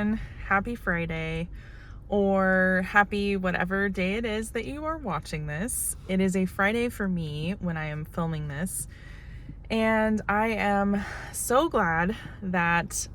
everyone. Happy Friday, or happy whatever day it is that you are watching this. It is a Friday for me when I am filming this, and I am so glad that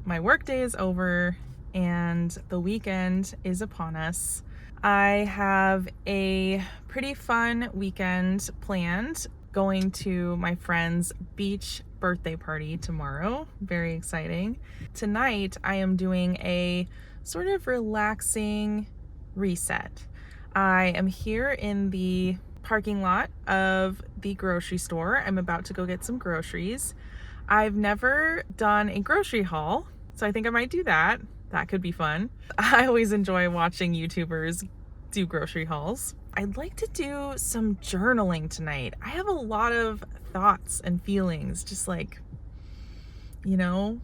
my work day is over and the weekend is upon us. I have a pretty fun weekend planned, going to my friend's beach birthday party tomorrow. Very exciting. Tonight, I am doing a sort of relaxing reset. I am here in the parking lot of the grocery store. I'm about to go get some groceries. I've never done a grocery haul, so I think I might do that. That could be fun. I always enjoy watching YouTubers do grocery hauls. I'd like to do some journaling tonight. I have a lot of thoughts and feelings just like,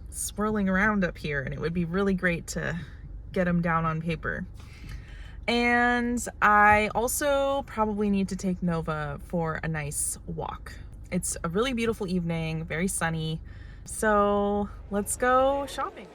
swirling around up here, and it would be really great to get them down on paper. And I also probably need to take Nova for a nice walk. It's a really beautiful evening, very sunny. So let's go shopping.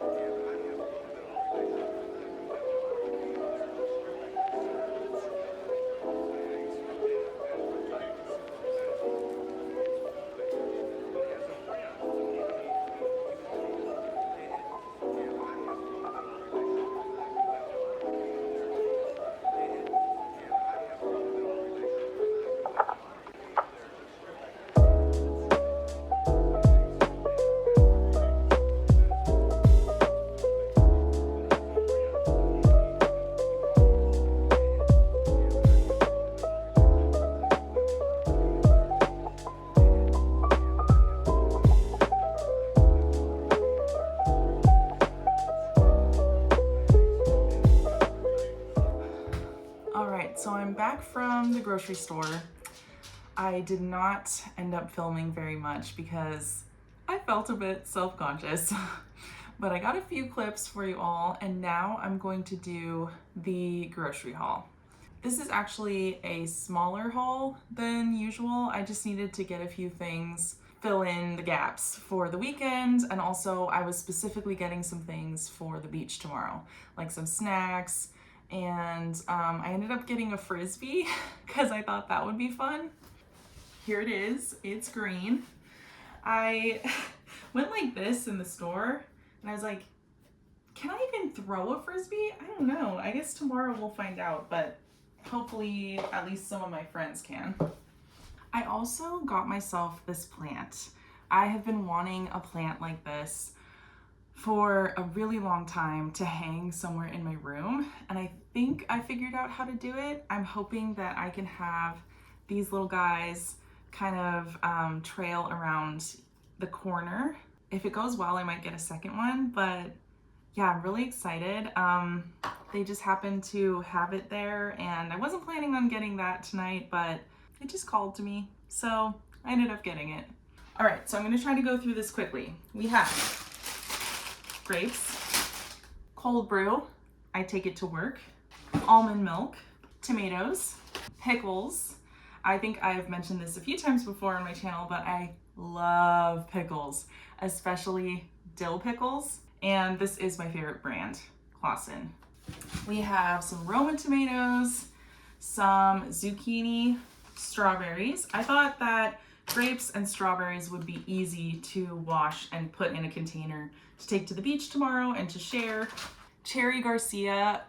So I'm back from the grocery store. I did not end up filming very much because I felt a bit self-conscious, but I got a few clips for you all, and now I'm going to do the grocery haul. This is actually a smaller haul than usual. I just needed to get a few things, fill in the gaps for the weekend, and also I was specifically getting some things for the beach tomorrow, like some snacks. And I ended up getting a Frisbee because I thought that would be fun. Here it is, it's green. I went like this in the store and I was like, can I even throw a Frisbee? I don't know, I guess tomorrow we'll find out, but hopefully at least some of my friends can. I also got myself this plant. I have been wanting a plant like this for a really long time to hang somewhere in my room, and I think I figured out how to do it. I'm hoping that I can have these little guys kind of trail around the corner. If it goes well, I might get a second one, but yeah, I'm really excited. They just happened to have it there, and I wasn't planning on getting that tonight, but it just called to me, so I ended up getting it. All right, so I'm gonna try to go through this quickly. We have grapes, cold brew, I take it to work, almond milk, tomatoes, pickles. I think I've mentioned this a few times before on my channel, but I love pickles, especially dill pickles, and this is my favorite brand, Clausen. We have some Roma tomatoes, some zucchini, strawberries. I thought that grapes and strawberries would be easy to wash and put in a container to take to the beach tomorrow and to share. Cherry Garcia,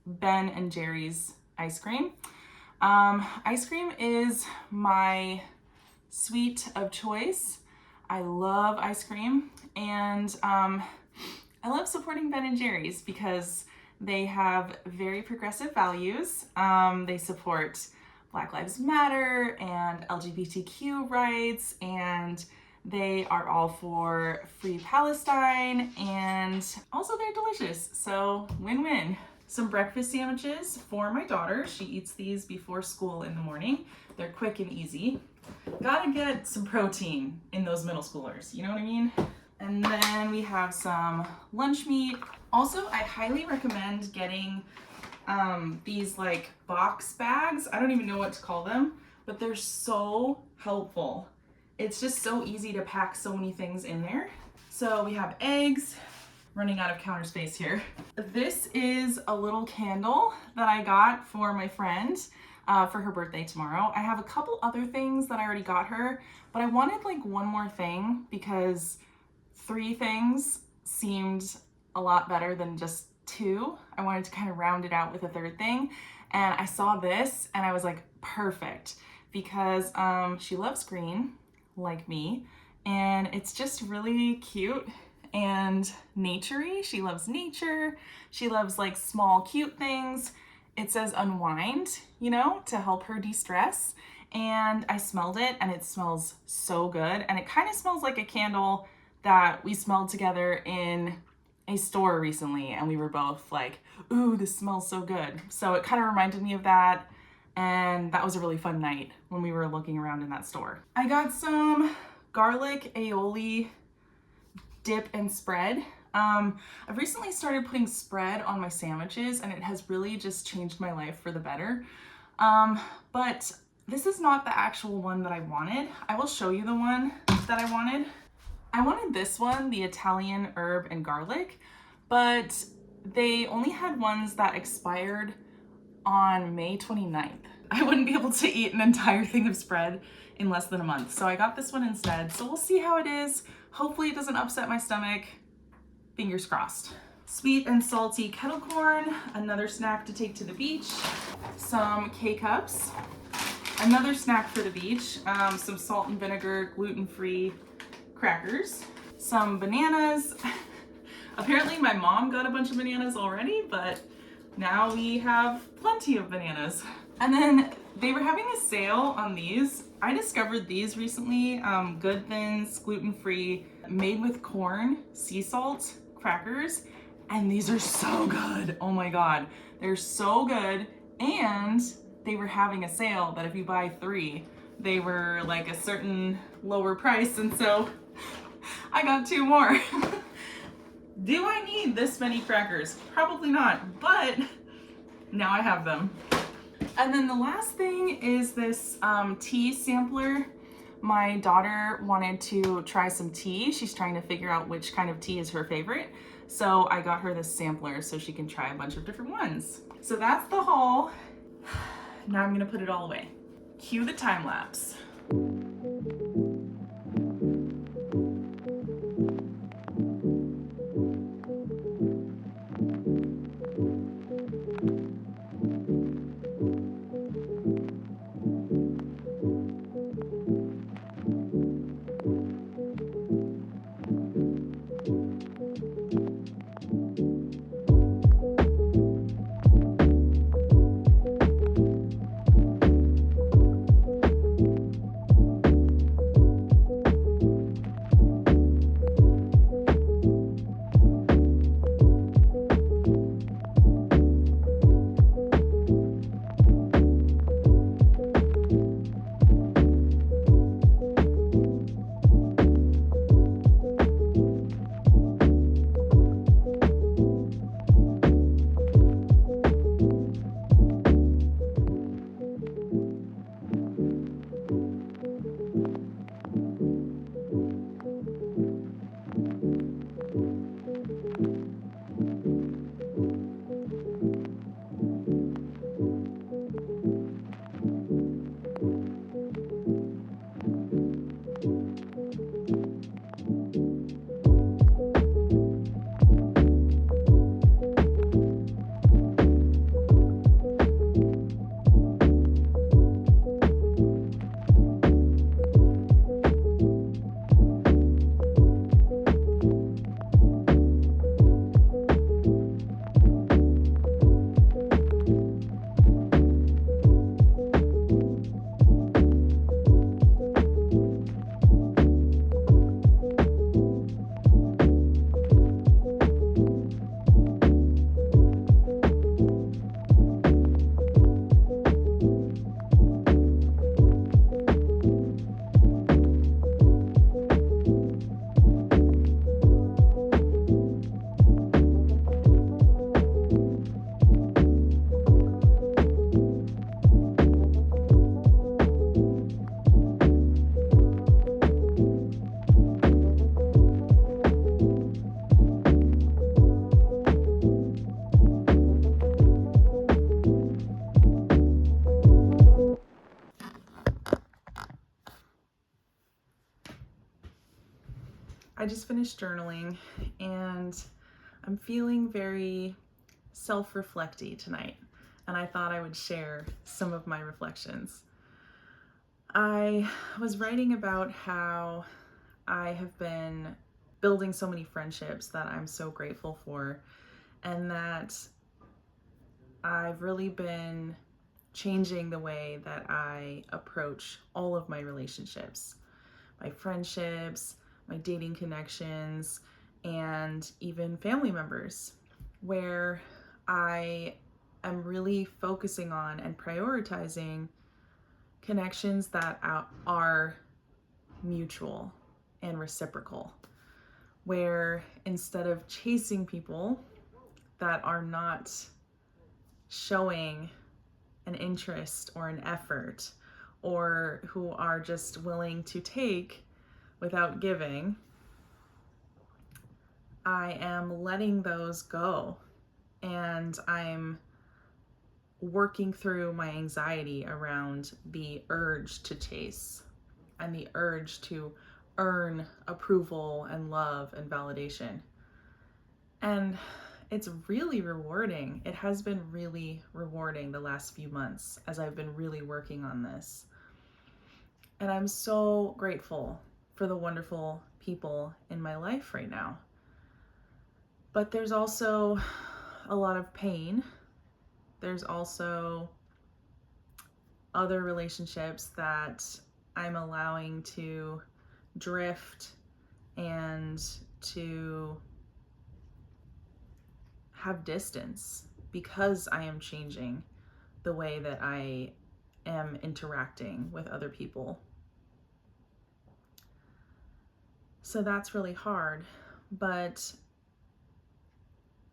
Ben and Jerry's ice cream. Ice cream is my sweet of choice. I love ice cream, and I love supporting Ben and Jerry's because they have very progressive values. They support Black Lives Matter and LGBTQ rights, and they are all for free Palestine, and also they're delicious, so win-win. Some breakfast sandwiches for my daughter. She eats these before school in the morning. They're quick and easy. Gotta get some protein in those middle schoolers, you know what I mean? And then we have some lunch meat. Also, I highly recommend getting these like box bags. I don't even know what to call them, but they're so helpful. It's just so easy to pack so many things in there. So we have eggs, running out of counter space here. This is a little candle that I got for my friend for her birthday tomorrow. I have a couple other things that I already got her, but I wanted like one more thing because 3 things seemed a lot better than just 2. I wanted to kind of round it out with a 3rd thing. And I saw this and I was like, perfect, because she loves green like me, and it's just really cute and naturey. She loves nature. She loves like small, cute things. It says unwind, you know, to help her de-stress. And I smelled it and it smells so good. And it kind of smells like a candle that we smelled together in a store recently. And we were both like, ooh, this smells so good. So it kind of reminded me of that. And that was a really fun night when we were looking around in that store. I got some garlic aioli dip and spread. I've recently started putting spread on my sandwiches and it has really just changed my life for the better. But this is not the actual one that I wanted. I will show you the one that I wanted. I wanted this one, the Italian herb and garlic, but they only had ones that expired on May 29th. I wouldn't be able to eat an entire thing of spread in less than a month. So I got this one instead. So we'll see how it is. Hopefully it doesn't upset my stomach. Fingers crossed. Sweet and salty kettle corn, another snack to take to the beach. Some K-Cups, another snack for the beach. Some salt and vinegar, gluten-free crackers. Some bananas. Apparently my mom got a bunch of bananas already, but now we have plenty of bananas. And then they were having a sale on these. I discovered these recently, Good Thins, gluten-free, made with corn, sea salt crackers, and these are so good. Oh my God, they're so good. And they were having a sale that if you buy 3, they were like a certain lower price, and so I got 2 more. Do I need this many crackers? Probably not, but now I have them. And then the last thing is this tea sampler. My daughter wanted to try some tea. She's trying to figure out which kind of tea is her favorite. So I got her this sampler so she can try a bunch of different ones. So that's the haul. Now I'm gonna put it all away. Cue the time lapse. I just finished journaling and I'm feeling very self-reflecty tonight, and I thought I would share some of my reflections. I was writing about how I have been building so many friendships that I'm so grateful for, and that I've really been changing the way that I approach all of my relationships, my friendships, my dating connections, and even family members, where I am really focusing on and prioritizing connections that are mutual and reciprocal, where instead of chasing people that are not showing an interest or an effort, or who are just willing to take without giving, I am letting those go, and I'm working through my anxiety around the urge to chase and the urge to earn approval and love and validation. And it's really rewarding. It has been really rewarding the last few months as I've been really working on this. And I'm so grateful for the wonderful people in my life right now. But there's also a lot of pain. There's also other relationships that I'm allowing to drift and to have distance because I am changing the way that I am interacting with other people. So that's really hard, but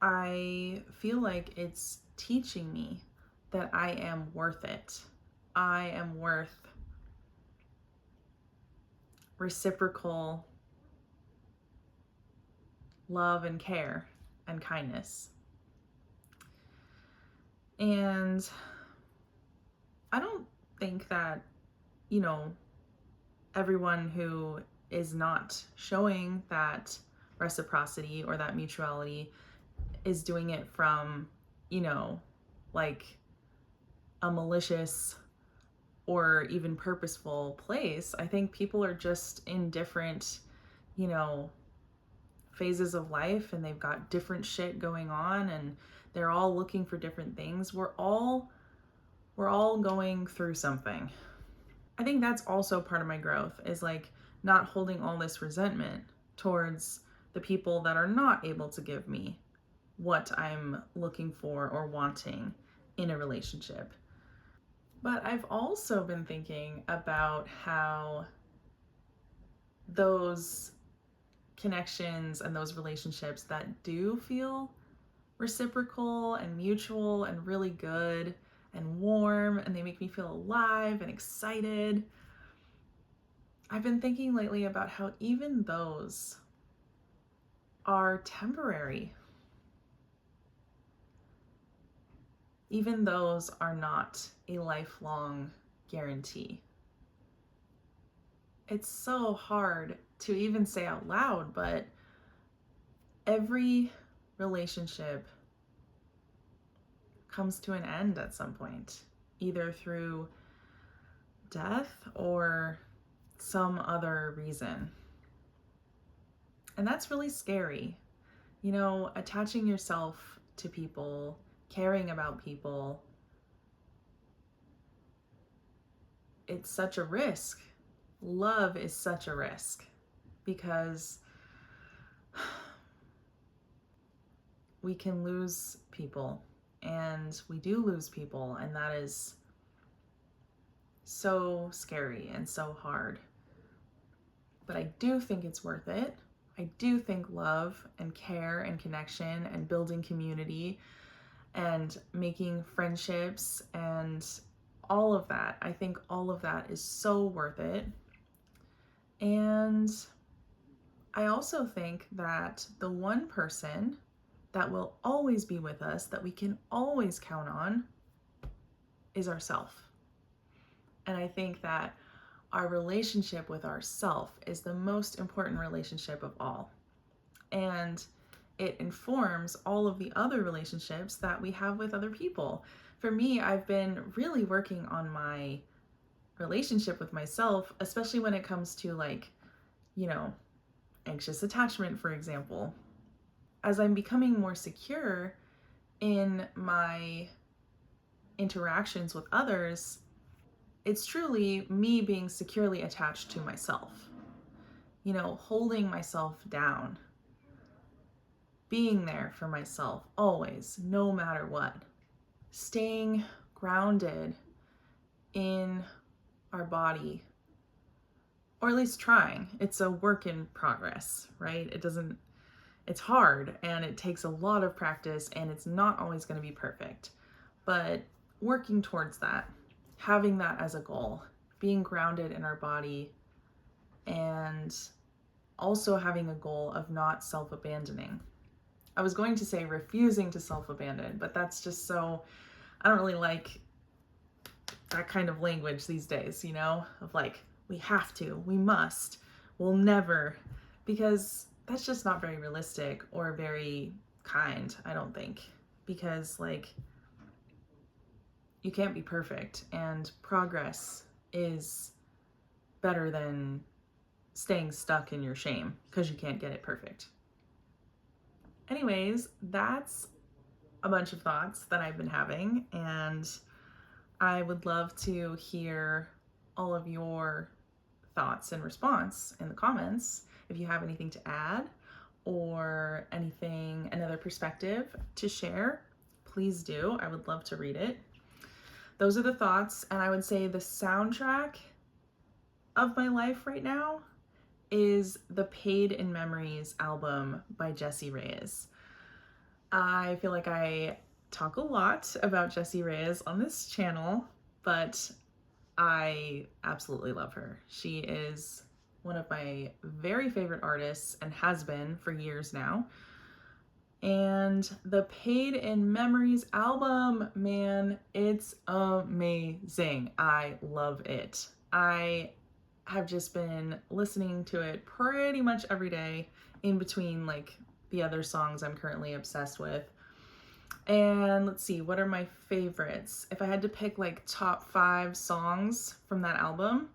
I feel like it's teaching me that I am worth it. I am worth reciprocal love and care and kindness. And I don't think that, everyone who is not showing that reciprocity or that mutuality is doing it from, like a malicious or even purposeful place. I think people are just in different, phases of life, and they've got different shit going on, and they're all looking for different things. We're all going through something. I think that's also part of my growth, is like not holding all this resentment towards the people that are not able to give me what I'm looking for or wanting in a relationship. But I've also been thinking about how those connections and those relationships that do feel reciprocal and mutual and really good and warm, and they make me feel alive and excited, I've been thinking lately about how even those are temporary. Even those are not a lifelong guarantee. It's so hard to even say out loud, but every relationship comes to an end at some point, either through death or some other reason. And that's really scary. Attaching yourself to people, caring about people, it's such a risk. Love is such a risk because we can lose people, and we do lose people, and that is so scary and so hard. But I do think it's worth it. I do think love and care and connection and building community and making friendships and all of that, I think all of that is so worth it. And I also think that the one person that will always be with us, that we can always count on, is ourself. And I think that our relationship with ourself is the most important relationship of all. And it informs all of the other relationships that we have with other people. For me, I've been really working on my relationship with myself, especially when it comes to anxious attachment, for example. As I'm becoming more secure in my interactions with others, it's truly me being securely attached to myself, holding myself down, being there for myself always, no matter what, staying grounded in our body, or at least trying. It's a work in progress, right? It's hard and it takes a lot of practice and it's not always going to be perfect, but working towards that, having that as a goal, being grounded in our body, and also having a goal of not self-abandoning. I was going to say refusing to self-abandon, but that's just so, I don't really like that kind of language these days, of like, we have to, we must, we'll never, because that's just not very realistic or very kind, I don't think, because you can't be perfect, and progress is better than staying stuck in your shame because you can't get it perfect. Anyways, that's a bunch of thoughts that I've been having, and I would love to hear all of your thoughts and response in the comments. If you have anything to add or another perspective to share, please do. I would love to read it. Those are the thoughts, and I would say the soundtrack of my life right now is the Paid in Memories album by Jessie Reyez. I feel like I talk a lot about Jessie Reyez on this channel, but I absolutely love her. She is one of my very favorite artists and has been for years now. And the Paid in Memories album, man, it's amazing. I love it. I have just been listening to it pretty much every day in between the other songs I'm currently obsessed with. And let's see, what are my favorites? If I had to pick top 5 songs from that album,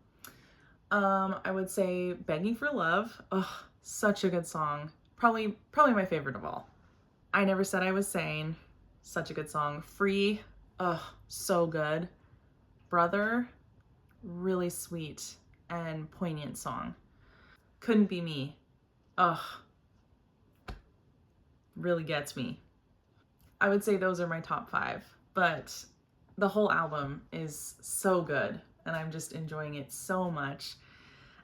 I would say Begging for Love. Oh, such a good song. Probably my favorite of all. I Never Said I Was Sane. Such a good song. Free. Oh, so good. Brother. Really sweet and poignant song. Couldn't Be Me. Ugh. Really gets me. I would say those are my top 5, but the whole album is so good and I'm just enjoying it so much.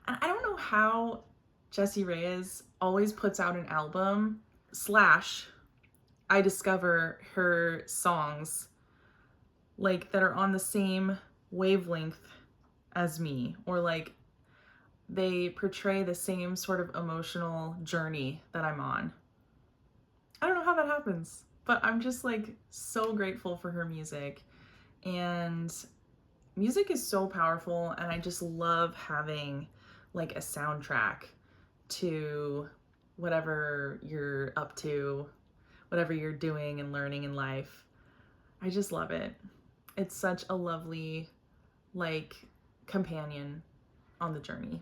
And I don't know how Jessie Reyez always puts out an album / I discover her songs that are on the same wavelength as me, or they portray the same sort of emotional journey that I'm on. I don't know how that happens, but I'm just so grateful for her music. And music is so powerful, and I just love having a soundtrack to whatever you're up to, whatever you're doing and learning in life. I just love it. It's such a lovely companion on the journey.